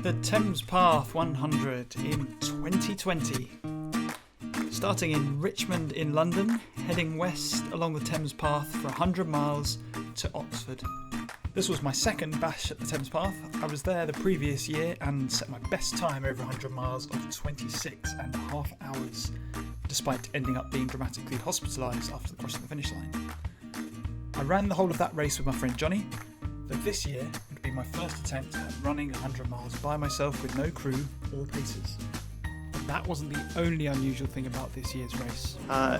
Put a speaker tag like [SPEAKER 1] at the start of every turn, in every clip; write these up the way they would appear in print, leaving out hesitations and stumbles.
[SPEAKER 1] The Thames Path 100 in 2020. Starting in Richmond in London, heading west along the Thames Path for 100 miles to Oxford. This was my second bash at the Thames Path. I was there the previous year and set my best time over 100 miles of 26.5 hours, despite ending up being dramatically hospitalised after crossing the finish line. I ran the whole of that race with my friend Johnny, though this year would be my first attempt at running 100 miles by myself with no crew or pacers. But that wasn't the only unusual thing about this year's race.
[SPEAKER 2] The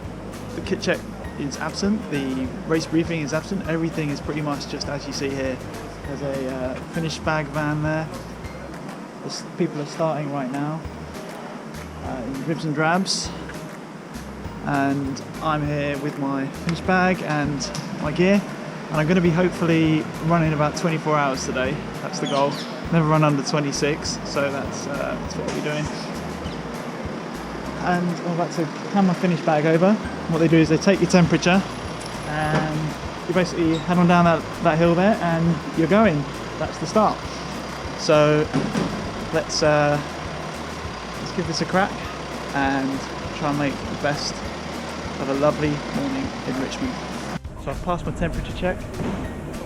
[SPEAKER 2] kit check is absent, the race briefing is absent, everything is pretty much just as you see here. There's a finish bag van there. People are starting right now in dribs and drabs, and I'm here with my finish bag and my gear, and I'm going to be hopefully running about 24 hours today. That's the goal. Never run under 26, so that's what I'll be doing. And I'm about to hand my finish bag over. What they do is they take your temperature and you basically head on down that hill there and you're going. That's the start. So let's give this a crack and try and make the best of a lovely morning in Richmond. So I've passed my temperature check.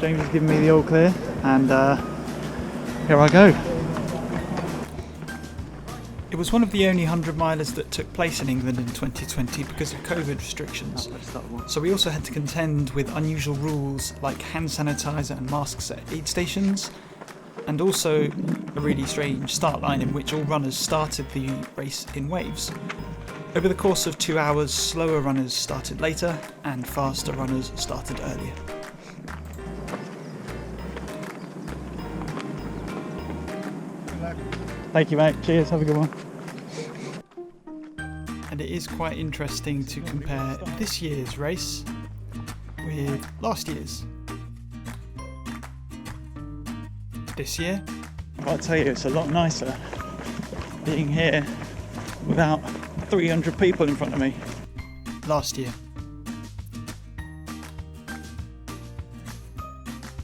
[SPEAKER 2] James has given me the all clear, and here I go.
[SPEAKER 1] It was one of the only 100 milers that took place in England in 2020 because of COVID restrictions. So we also had to contend with unusual rules like hand sanitizer and masks at aid stations, and also a really strange start line in which all runners started the race in waves. Over the course of 2 hours, slower runners started later and faster runners started earlier.
[SPEAKER 2] Thank you, mate. Cheers, have a good one.
[SPEAKER 1] And it is quite interesting to compare this year's race with last year's. This year,
[SPEAKER 2] I'll tell you, it's a lot nicer being here without 300 people in front of me.
[SPEAKER 1] Last year.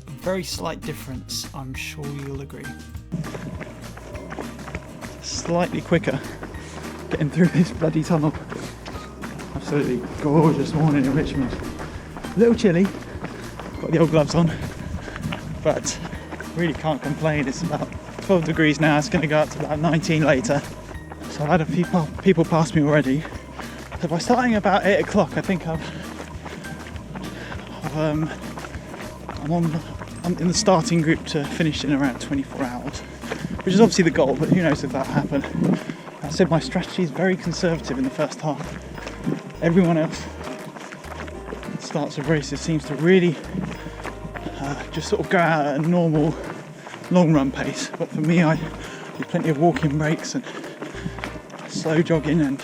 [SPEAKER 1] A very slight difference, I'm sure you'll agree.
[SPEAKER 2] Slightly quicker getting through this bloody tunnel. Absolutely gorgeous morning in Richmond. A little chilly, got the old gloves on, but really can't complain. It's about 12 degrees now, it's going to go up to about 19 later. So I've had a few people pass me already. So by starting about 8 o'clock, I think I'm in the starting group to finish in around 24 hours, which is obviously the goal, but who knows if that'll happen. I said my strategy is very conservative in the first half. Everyone else that starts of races seems to really just sort of go out at a normal long run pace, but for me I do plenty of walking breaks and slow jogging, and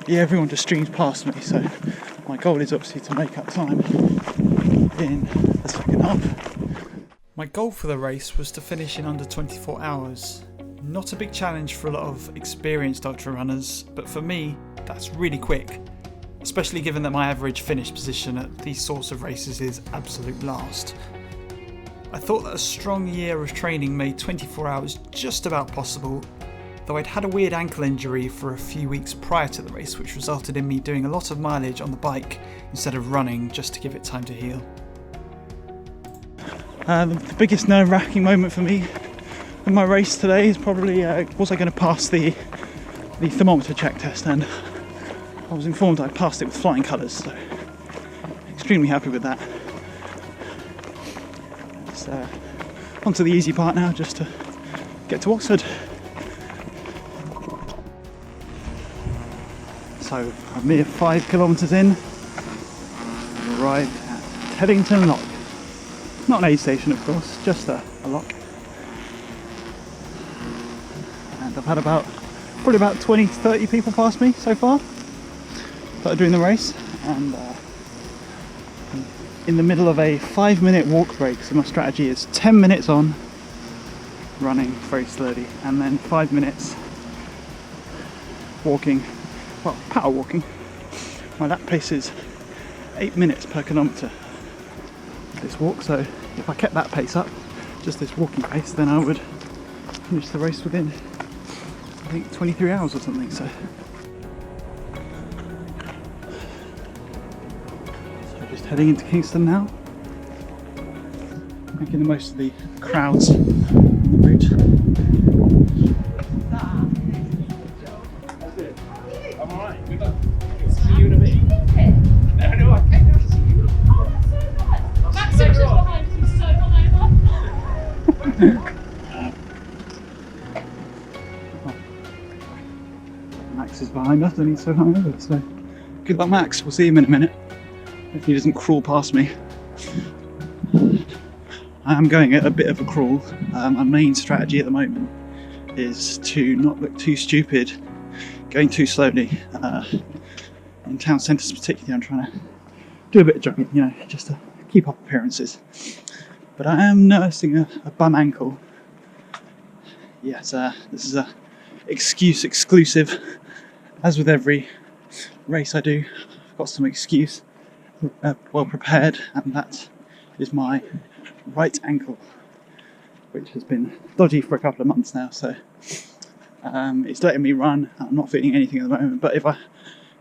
[SPEAKER 2] yeah, everyone just streams past me, so my goal is obviously to make up time in the second half.
[SPEAKER 1] My goal for the race was to finish in under 24 hours. Not a big challenge for a lot of experienced ultra runners, but for me, that's really quick, especially given that my average finish position at these sorts of races is absolute last. I thought that a strong year of training made 24 hours just about possible, though I'd had a weird ankle injury for a few weeks prior to the race, which resulted in me doing a lot of mileage on the bike instead of running just to give it time to heal.
[SPEAKER 2] The biggest nerve-wracking moment for me in my race today is probably was I going to pass the thermometer check test, and I was informed I passed it with flying colours, so extremely happy with that. It's on to the easy part now, just to get to Oxford. So a mere 5 kilometres in, I've arrived at Teddington Lock. Not an aid station, of course, just a lock. And I've had probably about 20-30 people pass me so far. Started doing the race, and I'm in the middle of a 5-minute walk break. So my strategy is 10 minutes on, running very slowly, and then 5 minutes walking, well, power walking. My lap pace is 8 minutes per kilometre this walk, so if I kept that pace up, just this walking pace, then I would finished the race within, I think, 23 hours or something. So just heading into Kingston now, making the most of the crowds on the route.
[SPEAKER 3] I'm alright. See you in a bit. No, I came down to see you.
[SPEAKER 4] Oh, that's so nice. Max is just behind us, he's so hungover.
[SPEAKER 2] Max is behind us and he's so hungover, so good luck, Max. We'll see him in a minute if he doesn't crawl past me. I am going at a bit of a crawl. My main strategy at the moment is to not look too stupid going too slowly. In town centres particularly, I'm trying to do a bit of jogging, you know, just to keep up appearances. But I am nursing a bum ankle. Yes, this is a excuse exclusive. As with every race I do, I've got some excuse well prepared, and that is my right ankle, which has been dodgy for a couple of months now, so it's letting me run. I'm not feeling anything at the moment, but if I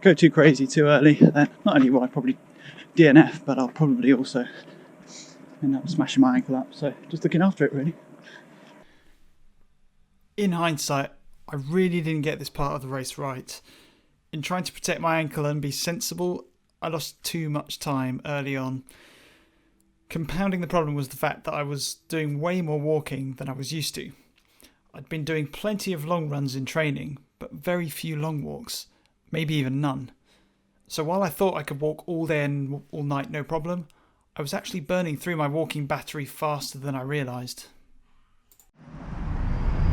[SPEAKER 2] go too crazy too early, then not only will I probably DNF, but I'll probably also end up smashing my ankle up, so just looking after it really.
[SPEAKER 1] In hindsight, I really didn't get this part of the race right. In trying to protect my ankle and be sensible, I lost too much time early on. Compounding the problem was the fact that I was doing way more walking than I was used to. I'd been doing plenty of long runs in training, but very few long walks, maybe even none. So while I thought I could walk all day and all night no problem, I was actually burning through my walking battery faster than I realised.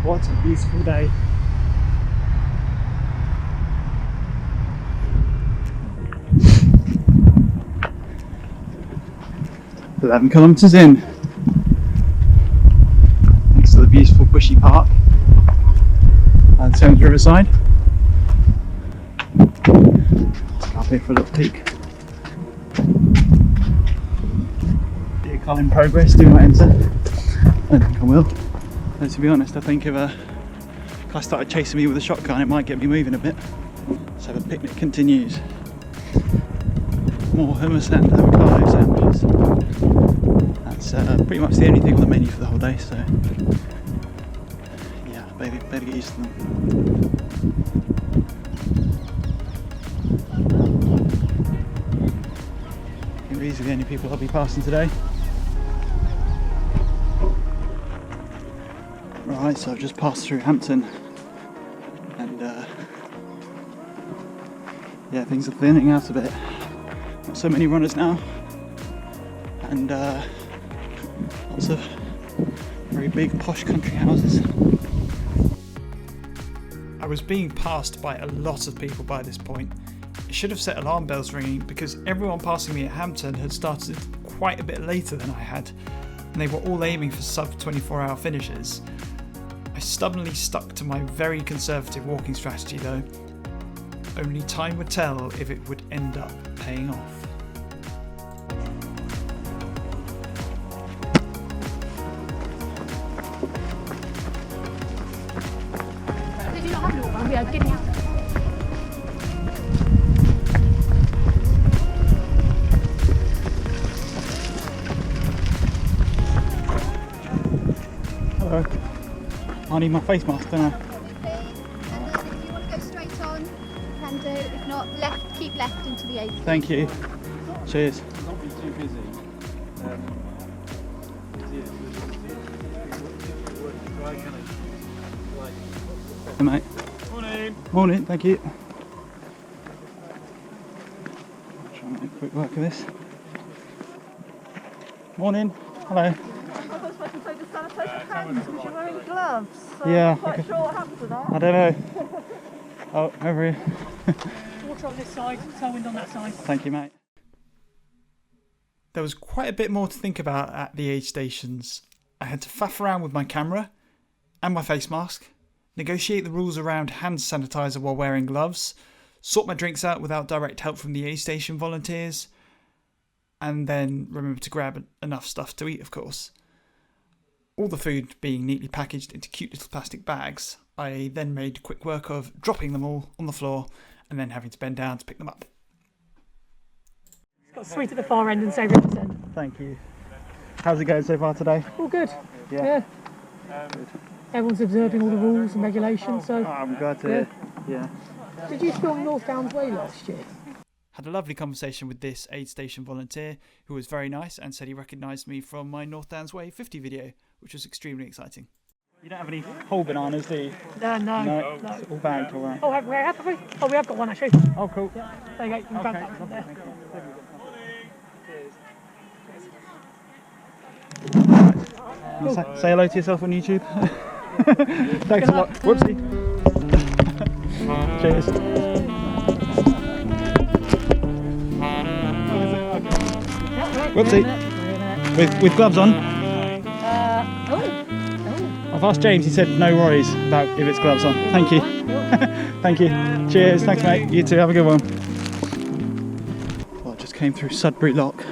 [SPEAKER 2] What a beautiful day. "11 kilometres in, next to the beautiful bushy park and Thames Riverside. Let's go up here for a little peek. Vehicle in progress, do not enter. I don't think I will. And to be honest, I think if I started chasing me with a shotgun, it might get me moving a bit. So the picnic continues. More hummus and avocado sandwiches. That's pretty much the only thing on the menu for the whole day, so yeah, better get used to them. I think these are the only people I'll be passing today. Right, so I've just passed through Hampton, and yeah, things are thinning out a bit. Not so many runners now, and lots of very big posh country houses.
[SPEAKER 1] I was being passed by a lot of people by this point. It should have set alarm bells ringing because everyone passing me at Hampton had started quite a bit later than I had, and they were all aiming for sub 24-hour finishes. I stubbornly stuck to my very conservative walking strategy though. Only time would tell if it would end up paying off.
[SPEAKER 4] Did you not have your one? Yeah, getting out.
[SPEAKER 2] Hello. I need my face mask, don't I?
[SPEAKER 5] And then if you want to go straight on, you can do. If not, left, keep left into the 80.
[SPEAKER 2] Thank you. Cheers.
[SPEAKER 3] Not be too busy.
[SPEAKER 2] Hey, mate.
[SPEAKER 3] Morning.
[SPEAKER 2] Morning, thank you. Try and make a quick work of this. Morning. Hello.
[SPEAKER 6] I was supposed to say the sanitation hands because you're wearing gloves. So
[SPEAKER 2] Yeah,
[SPEAKER 6] I'm not quite
[SPEAKER 2] okay.
[SPEAKER 6] sure what happened to that.
[SPEAKER 2] I don't know. Oh, over here.
[SPEAKER 6] Water on this side, tailwind on that side.
[SPEAKER 2] Thank you, mate.
[SPEAKER 1] There was quite a bit more to think about at the aid stations. I had to faff around with my camera and my face mask, negotiate the rules around hand sanitizer while wearing gloves, sort my drinks out without direct help from the aid station volunteers, and then remember to grab enough stuff to eat, of course. All the food being neatly packaged into cute little plastic bags, I then made quick work of dropping them all on the floor and then having to bend down to pick them up.
[SPEAKER 6] It's got sweet at the far end and savoury at this end.
[SPEAKER 2] Thank you. How's it going so far today?
[SPEAKER 6] All good.
[SPEAKER 2] Yeah.
[SPEAKER 6] Good. Everyone's observing all the rules and regulations, so...
[SPEAKER 2] Oh, I'm glad to hear. Yeah.
[SPEAKER 6] Did you film North Downs Way last year?
[SPEAKER 1] Had a lovely conversation with this aid station volunteer who was very nice and said he recognised me from my North Downs Way 50 video, which was extremely exciting.
[SPEAKER 2] You don't have any whole bananas, do you?
[SPEAKER 6] No.
[SPEAKER 2] It's all bagged, all right.
[SPEAKER 6] Oh, we have got one actually.
[SPEAKER 2] Oh, cool.
[SPEAKER 6] Yeah. There you go. You can grab that one there.
[SPEAKER 2] Cool. Say hello to yourself on YouTube. Thanks a lot. Whoopsie. Cheers. Whoopsie. With gloves on. I've asked James, he said no worries about if it's gloves on. Thank you. Thank you. Cheers. Thanks, mate. You too. Have a good one. Well, I just came through Sudbury Lock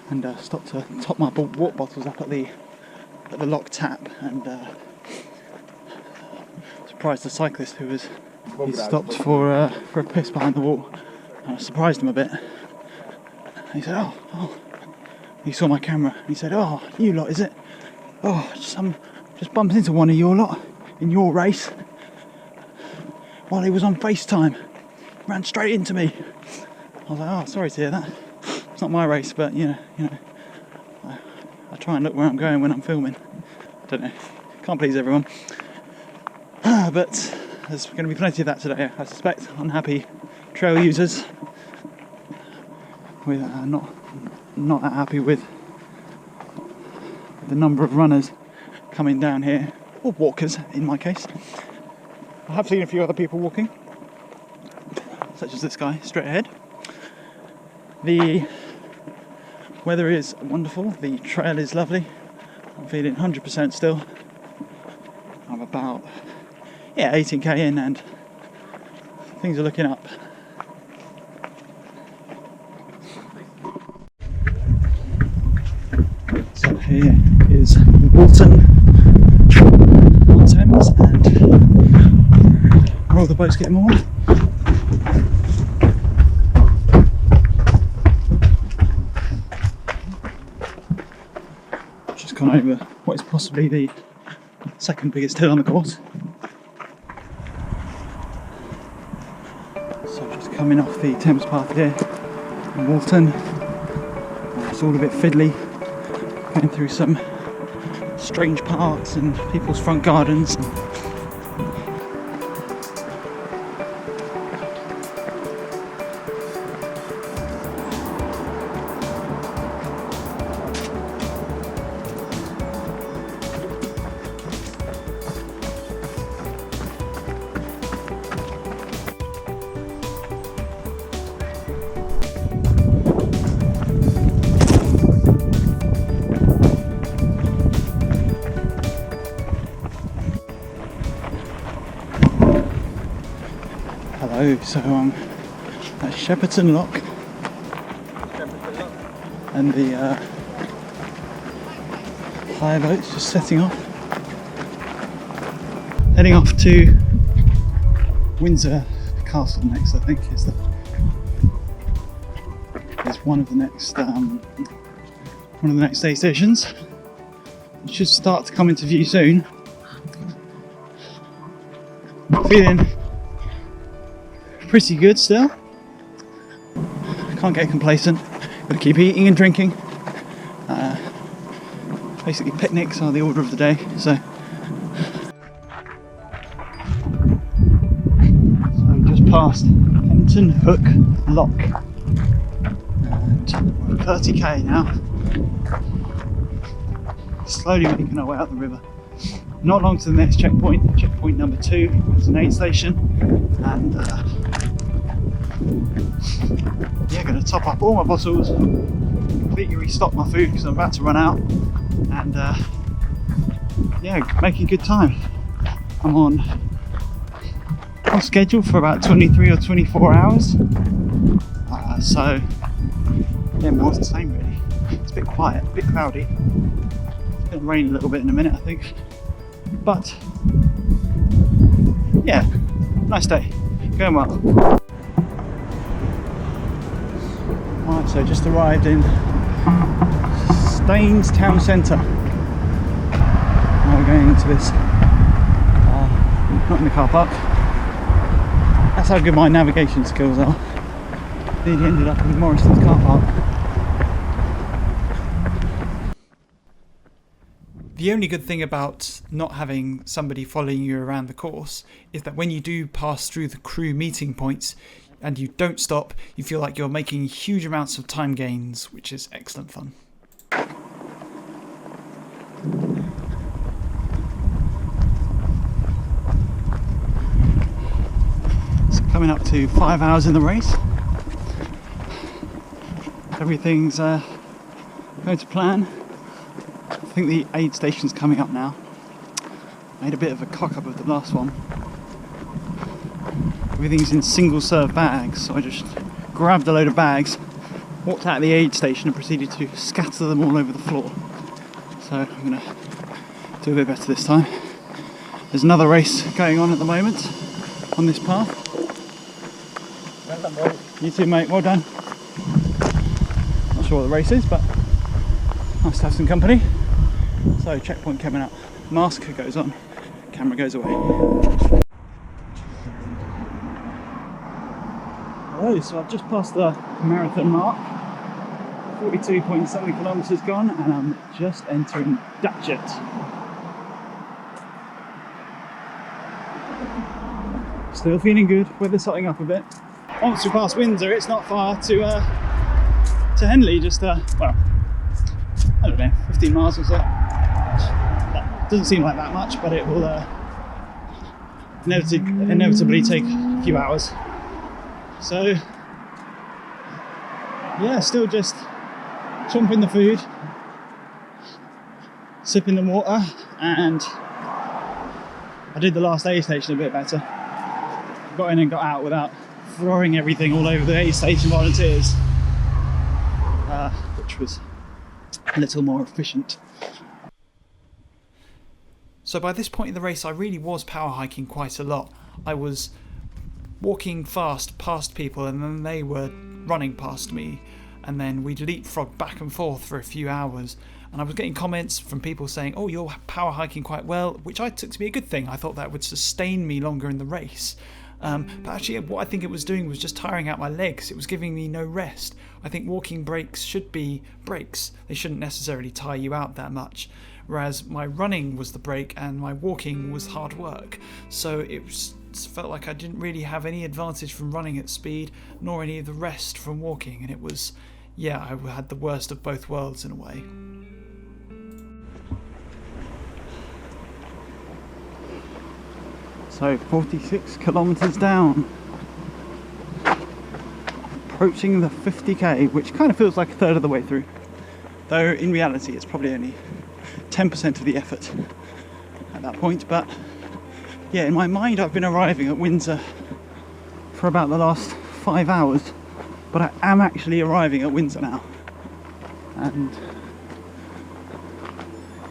[SPEAKER 2] and stopped to top my water bottles up at the lock tap, and surprised the cyclist who was stopped for a piss behind the wall. And I surprised him a bit. And he said, "Oh." He saw my camera and he said, "Oh, you lot, is it? Oh, just bumped into one of your lot in your race while he was on FaceTime. Ran straight into me." I was like, "Oh, sorry to hear that. It's not my race, but you know, I try and look where I'm going when I'm filming. Don't know, can't please everyone. But there's going to be plenty of that today, I suspect. Unhappy trail users with not that happy with the number of runners coming down here, or walkers in my case. I have seen a few other people walking, such as this guy straight ahead. The weather is wonderful, the trail is lovely. I'm feeling 100% still. I'm about 18k in and things are looking up. So here is Walton on Thames, and where all the boats get moored. Just gone over what is possibly the second biggest hill on the course. So just coming off the Thames Path here in Walton. It's all a bit fiddly, going through some strange parks and people's front gardens. Hello, so I'm at Shepperton Lock, and the hire boat's just setting off, heading off to Windsor Castle next. I think is one of the next aid stations. It should start to come into view soon. Feeling pretty good still. Can't get complacent. Gotta keep eating and drinking. Basically picnics are the order of the day. So just past Henton Hook Lock, and we're 30k now. Slowly making our way up the river. Not long to the next checkpoint, checkpoint number 2. It's an aid station, and going to top up all my bottles, completely restock my food because I'm about to run out, and making good time. I'm on schedule for about 23 or 24 hours, so more of the same really. It's a bit quiet, a bit cloudy, going to rain a little bit in a minute, I think. But yeah, nice day, going well. Right, so just arrived in Staines town centre. Now we're going into this, not in the car park. That's how good my navigation skills are. Nearly ended up in Morrison's car park.
[SPEAKER 1] The only good thing about not having somebody following you around the course is that when you do pass through the crew meeting points and you don't stop, you feel like you're making huge amounts of time gains, which is excellent fun.
[SPEAKER 2] So coming up to 5 hours in the race. Everything's going to plan. I think the aid station's coming up now. Made a bit of a cock up of the last one. Everything's in single serve bags, so I just grabbed a load of bags, walked out of the aid station and proceeded to scatter them all over the floor. So I'm going to do a bit better this time. There's another race going on at the moment on this path.
[SPEAKER 3] Well done, boys.
[SPEAKER 2] You too, mate, well done. Not sure what the race is, but nice to have some company. So checkpoint coming up, mask goes on, camera goes away. Hello, so I've just passed the marathon mark, 42.7 kilometres gone, and I'm just entering Datchet. Still feeling good, weather's hotting up a bit. Once we pass Windsor, it's not far to Henley, just well, I don't know, 15 miles or so. That doesn't seem like that much, but it will inevitably take a few hours. So yeah, still just chomping the food, sipping the water, and I did the last aid station a bit better. Got in and got out without throwing everything all over the aid station volunteers, which was a little more efficient.
[SPEAKER 1] So by this point in the race I really was power hiking quite a lot. I was walking fast past people and then they were running past me, and then we'd leapfrog back and forth for a few hours, and I was getting comments from people saying, oh, you're power hiking quite well, which I took to be a good thing. I thought that would sustain me longer in the race. But actually what I think it was doing was just tiring out my legs. It was giving me no rest. I think walking breaks should be breaks. They shouldn't necessarily tire you out that much. Whereas my running was the break and my walking was hard work. So it felt like I didn't really have any advantage from running at speed, nor any of the rest from walking. And it was, yeah, I had the worst of both worlds in a way.
[SPEAKER 2] So 46 kilometres down, approaching the 50k, which kind of feels like a third of the way through, though in reality it's probably only 10% of the effort at that point. But yeah, in my mind I've been arriving at Windsor for about the last 5 hours, but I am actually arriving at Windsor now, and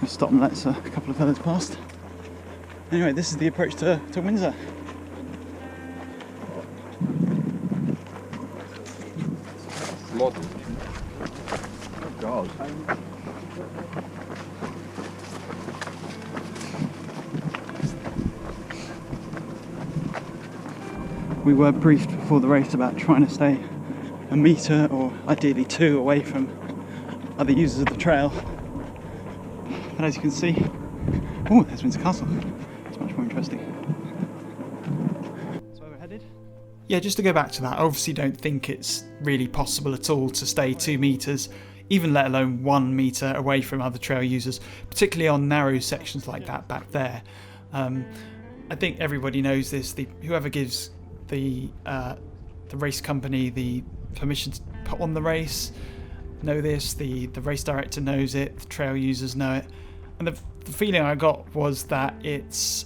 [SPEAKER 2] I'll stop and let a couple of fellas past. Anyway, this is the approach to Windsor.
[SPEAKER 3] Oh God.
[SPEAKER 2] We were briefed before the race about trying to stay a metre or ideally 2 away from other users of the trail. But as you can see, oh, there's Windsor Castle. It's much more interesting. That's where we're headed.
[SPEAKER 1] Yeah, just to go back to that, I obviously don't think it's really possible at all to stay 2 metres, even let alone 1 metre away from other trail users, particularly on narrow sections like that back there. I think everybody knows this. Whoever gives the race company the permission to put on the race know this, the race director knows it, the trail users know it, and the feeling I got was that it's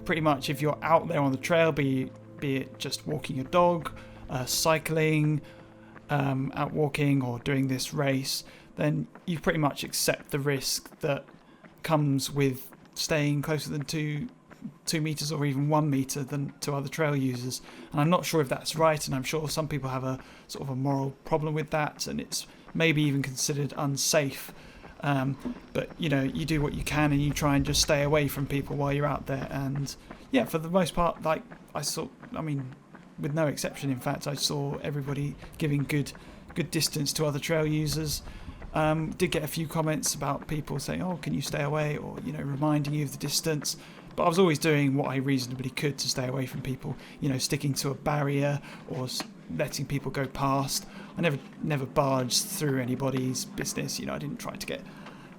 [SPEAKER 1] pretty much, if you're out there on the trail, be it just walking your dog, cycling, out walking or doing this race, then you pretty much accept the risk that comes with staying closer than 2 meters or even 1 meter than to other trail users, and I'm not sure if that's right, and I'm sure some people have a sort of a moral problem with that, and it's maybe even considered unsafe. But you know, you do what you can and you try and just stay away from people while you're out there. And yeah, for the most part, like with no exception, in fact, I saw everybody giving good distance to other trail users. Did get a few comments about people saying, "Oh, can you stay away?" or reminding you of the distance. But I was always doing what I reasonably could to stay away from people. Sticking to a barrier or letting people go past. I never barged through anybody's business. I didn't try to get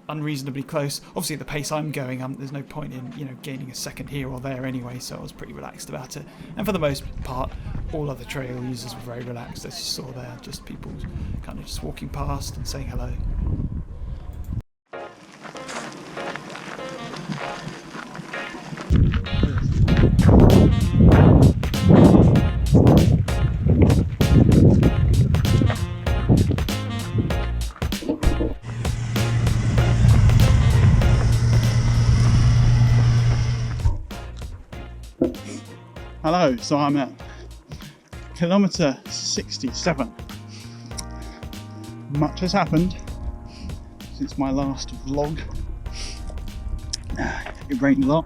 [SPEAKER 1] unreasonably close. Obviously, at the pace I'm going, there's no point in gaining a second here or there anyway. So I was pretty relaxed about it. And for the most part, all other trail users were very relaxed. As you saw there, just people kind of just walking past and saying hello.
[SPEAKER 2] Hello, so I'm at kilometre 67. Much has happened since my last vlog. It rained a lot.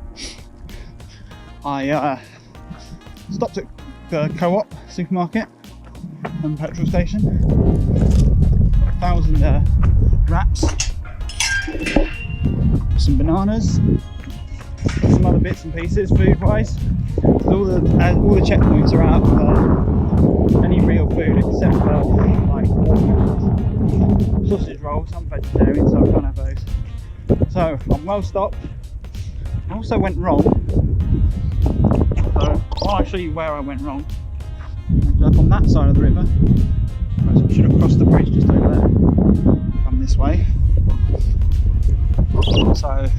[SPEAKER 2] I stopped at the Co-op supermarket and petrol station. 1,000 wraps, some bananas, some other bits and pieces food-wise. All the checkpoints are out of any real food except for like sausage rolls. I'm vegetarian, so I can't have those. So I'm well stocked. I also went wrong. So I'll show you where I went wrong. I ended up on that side of the river. I should have crossed the bridge just over there. Come this way. So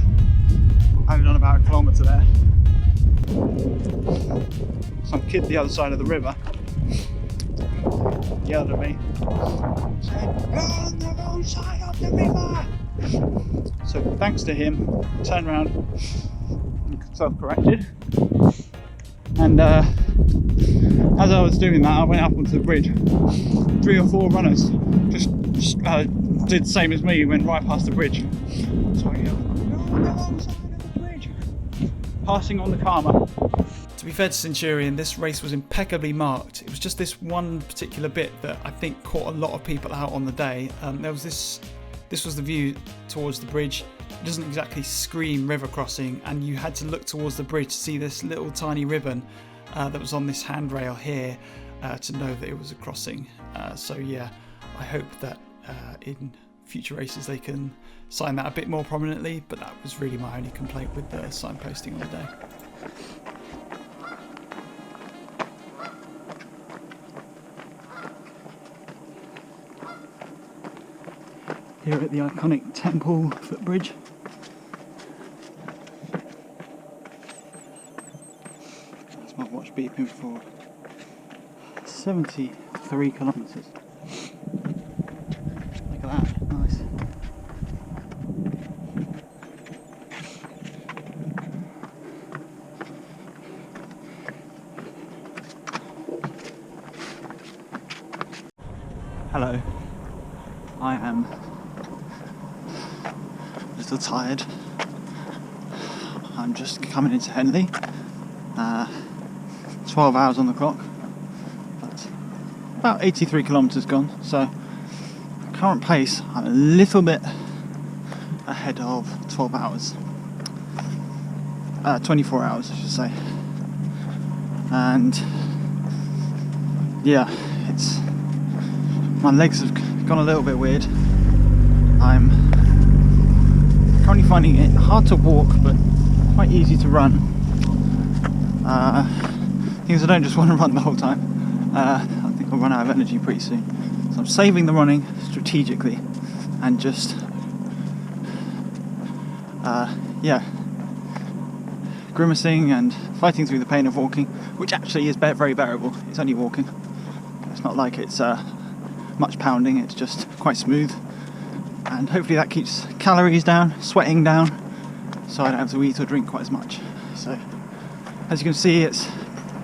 [SPEAKER 2] I've done about a kilometre there. Some kid the other side of the river yelled at me, said, "You're on the wrong side of the river!" So thanks to him, I turned around and self-corrected, and as I was doing that, I went up onto the bridge. 3 or 4 runners just did the same as me, went right past the bridge. So I yelled, "You're on the wrong side of the bridge!" Passing on the karma.
[SPEAKER 1] To be fair to Centurion, this race was impeccably marked. It was just this one particular bit that I think caught a lot of people out on the day. There was this was the view towards the bridge. It doesn't exactly scream river crossing, and you had to look towards the bridge to see this little tiny ribbon that was on this handrail here to know that it was a crossing. So yeah, I hope that in future races they can sign that a bit more prominently, but that was really my only complaint with the signposting on the day.
[SPEAKER 2] Here at the iconic Temple footbridge. That's my watch beeping for 73 kilometres. Look at that, nice. Hello, I am a little tired. I'm just coming into Henley. 12 hours on the clock, but about 83 kilometres gone, so current pace I'm a little bit ahead of 12 hours. 24 hours I should say. And yeah, my legs have gone a little bit weird. I'm currently finding it hard to walk but quite easy to run. Things I don't just want to run the whole time. I think I'll run out of energy pretty soon. So I'm saving the running strategically and just grimacing and fighting through the pain of walking, which actually is very bearable. It's only walking. It's not like it's much pounding, it's just quite smooth. And hopefully that keeps calories down, sweating down, so I don't have to eat or drink quite as much. So as you can see, it's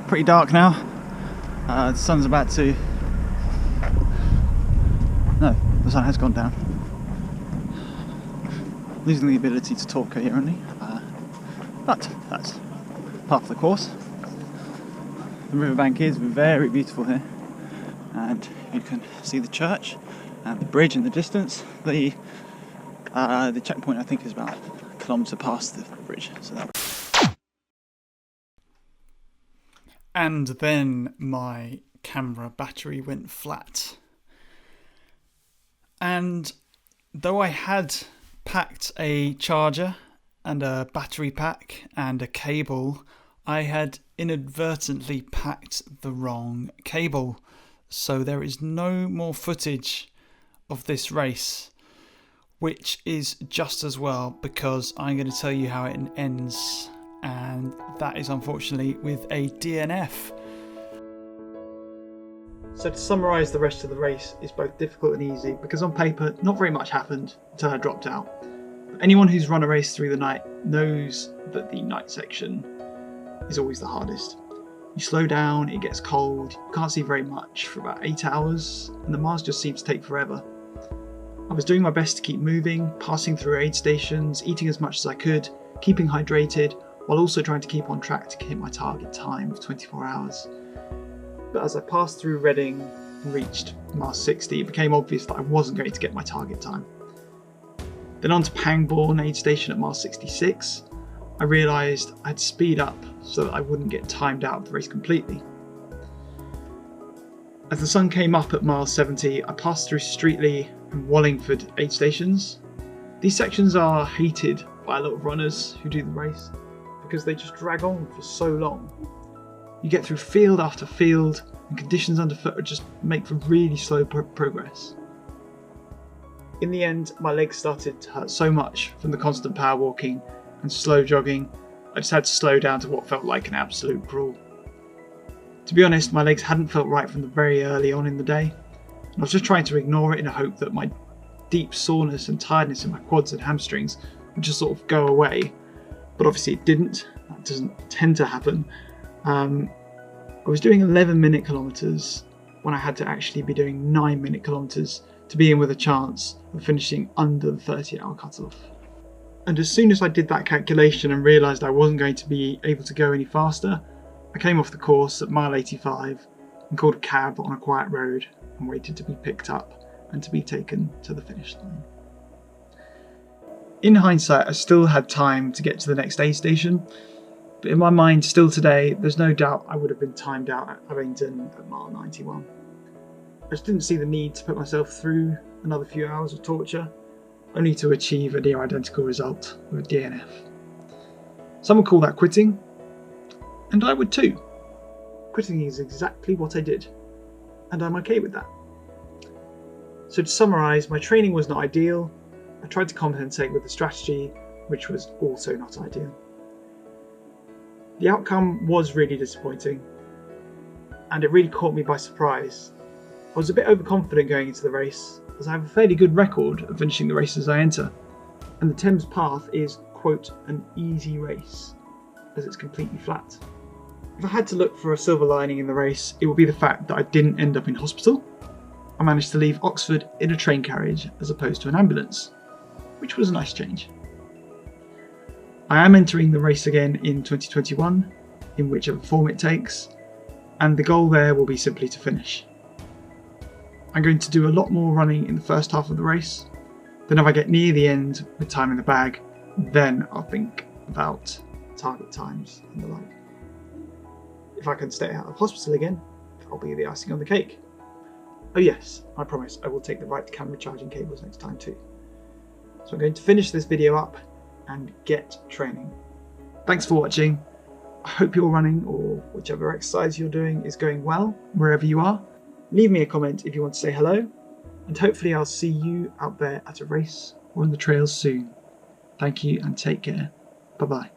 [SPEAKER 2] pretty dark now. The sun's about to... No, the sun has gone down. Losing the ability to talk coherently, but that's part of the course. The riverbank is very beautiful here, and you can see the church and the bridge in the distance. The checkpoint I think is about a kilometre past the bridge. So that.
[SPEAKER 1] And then my camera battery went flat. And though I had packed a charger and a battery pack and a cable, I had inadvertently packed the wrong cable. So there is no more footage of this race, which is just as well, because I'm going to tell you how it ends, and that is unfortunately with a DNF.
[SPEAKER 2] So to summarise, the rest of the race is both difficult and easy, because on paper not very much happened until I dropped out. But anyone who's run a race through the night knows that the night section is always the hardest. You slow down, it gets cold, you can't see very much for about 8 hours, and the miles just seem to take forever. I was doing my best to keep moving, passing through aid stations, eating as much as I could, keeping hydrated, while also trying to keep on track to hit my target time of 24 hours. But as I passed through Reading and reached mile 60, it became obvious that I wasn't going to get my target time. Then on to Pangbourne aid station at mile 66, I realised I had to speed up so that I wouldn't get timed out of the race completely. As the sun came up at mile 70, I passed through Streatley and Wallingford aid stations. These sections are hated by a lot of runners who do the race because they just drag on for so long. You get through field after field, and conditions underfoot just make for really slow progress. In the end, my legs started to hurt so much from the constant power walking and slow jogging, I just had to slow down to what felt like an absolute crawl. To be honest, my legs hadn't felt right from the very early on in the day, and I was just trying to ignore it in a hope that my deep soreness and tiredness in my quads and hamstrings would just sort of go away, but obviously it didn't. That doesn't tend to happen. I was doing 11-minute kilometres when I had to actually be doing 9-minute kilometres to be in with a chance of finishing under the 30-hour cutoff. And as soon as I did that calculation and realised I wasn't going to be able to go any faster, I came off the course at mile 85 and called a cab on a quiet road and waited to be picked up and to be taken to the finish line. In hindsight, I still had time to get to the next aid station, but in my mind still today, there's no doubt I would have been timed out at Abingdon at mile 91. I just didn't see the need to put myself through another few hours of torture, only to achieve a near identical result with a DNF. Some would call that quitting, and I would too. Quitting is exactly what I did, and I'm okay with that. So to summarise, my training was not ideal. I tried to compensate with a strategy which was also not ideal. The outcome was really disappointing, and it really caught me by surprise. I was a bit overconfident going into the race, as I have a fairly good record of finishing the races I enter, and the Thames Path is, quote, an easy race, as it's completely flat. If I had to look for a silver lining in the race, it would be the fact that I didn't end up in hospital. I managed to leave Oxford in a train carriage as opposed to an ambulance, which was a nice change. I am entering the race again in 2021, in whichever form it takes, and the goal there will be simply to finish. I'm going to do a lot more running in the first half of the race, then if I get near the end with time in the bag, then I'll think about target times and the like. If I can stay out of hospital again, that'll be the icing on the cake. Oh yes, I promise I will take the right camera charging cables next time too. So I'm going to finish this video up and get training. Thanks for watching. I hope your running or whichever exercise you're doing is going well, wherever you are. Leave me a comment if you want to say hello, and hopefully I'll see you out there at a race or on the trails soon. Thank you and take care. Bye bye.